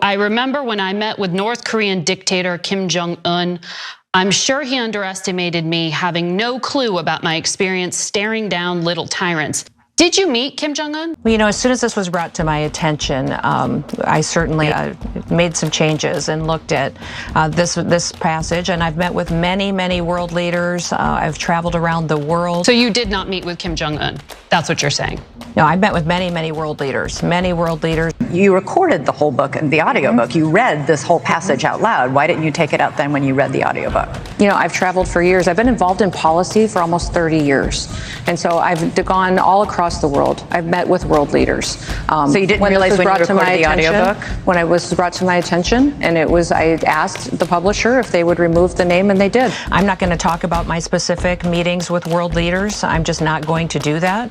I remember when I met with North Korean dictator Kim Jong-un, I'm sure he underestimated me, having no clue about my experience staring down little tyrants. Did you meet Kim Jong-un? Well, as soon as this was brought to my attention, I certainly made some changes and looked at this passage. And I've met with many, many world leaders. I've traveled around the world. So you did not meet with Kim Jong-un? That's what you're saying? No, I met with many, many world leaders. Many world leaders. You recorded the whole book, the audiobook. You read this whole passage out loud. Why didn't you take it out then when you read the audiobook? I've traveled for years. I've been involved in policy for almost 30 years. And so I've gone all across the world. I've met with world leaders. So you didn't realize when you recorded the audiobook? When it was brought to my attention, and I asked the publisher if they would remove the name, and they did. I'm not going to talk about my specific meetings with world leaders. I'm just not going to do that.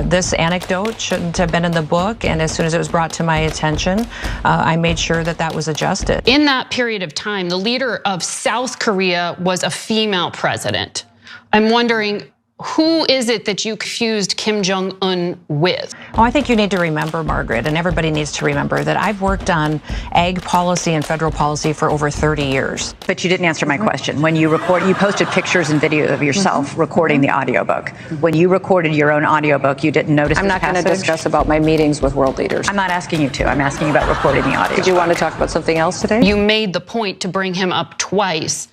This anecdote shouldn't have been in the book, and as soon as it was brought to my attention, I made sure that that was adjusted. In that period of time, the leader of South Korea was a female president. I'm wondering, who is it that you confused Kim Jong-un with? Oh, I think you need to remember, Margaret, and everybody needs to remember that I've worked on ag policy and federal policy for over 30 years. But you didn't answer my question. When you posted pictures and video of yourself recording the audiobook. When you recorded your own audiobook, you didn't notice I'm this not going to passage? discuss about my meetings with world leaders. I'm not asking you to. I'm asking you about recording the audio. Did you want to talk about something else today? You made the point to bring him up twice,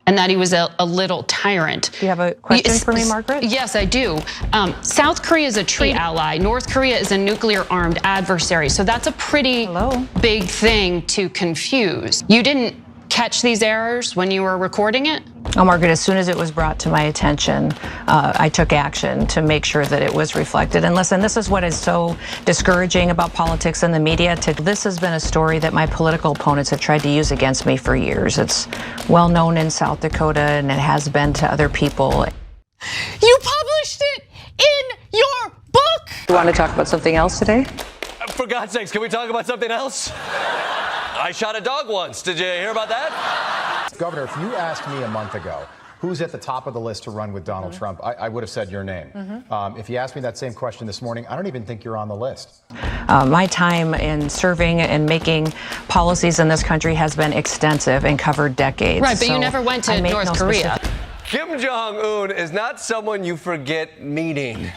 and that he was a little tyrant. Do you have a question for me, Margaret? Yes, I do. South Korea is a trade ally. North Korea is a nuclear-armed adversary. So that's a pretty big thing to confuse. You didn't catch these errors when you were recording it? Oh, Margaret, as soon as it was brought to my attention, I took action to make sure that it was reflected. And listen, this is what is so discouraging about politics and the media. This has been a story that my political opponents have tried to use against me for years. It's well known in South Dakota, and it has been to other people. You published it in your book! You want to talk about something else today? For God's sakes, can we talk about something else? I shot a dog once. Did you hear about that? Governor, if you asked me a month ago who's at the top of the list to run with Donald Trump, I would have said your name. If you asked me that same question this morning, I don't even think you're on the list. My time in serving and making policies in this country has been extensive and covered decades. Right, but you never went to North Korea. Kim Jong-un is not someone you forget meeting.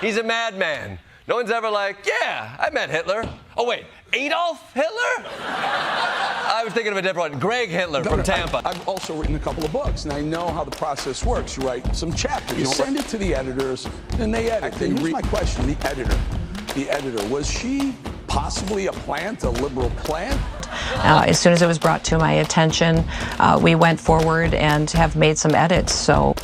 He's a madman. No one's ever like, yeah, I met Hitler. Oh, wait, Adolf Hitler? I was thinking of a different one. Greg Hitler from Tampa. I've also written a couple of books, and I know how the process works. You write some chapters, you send it to the editors, and they edit. Here's my question, the editor, was she possibly a plant, a liberal plant? As soon as it was brought to my attention, we went forward and have made some edits. So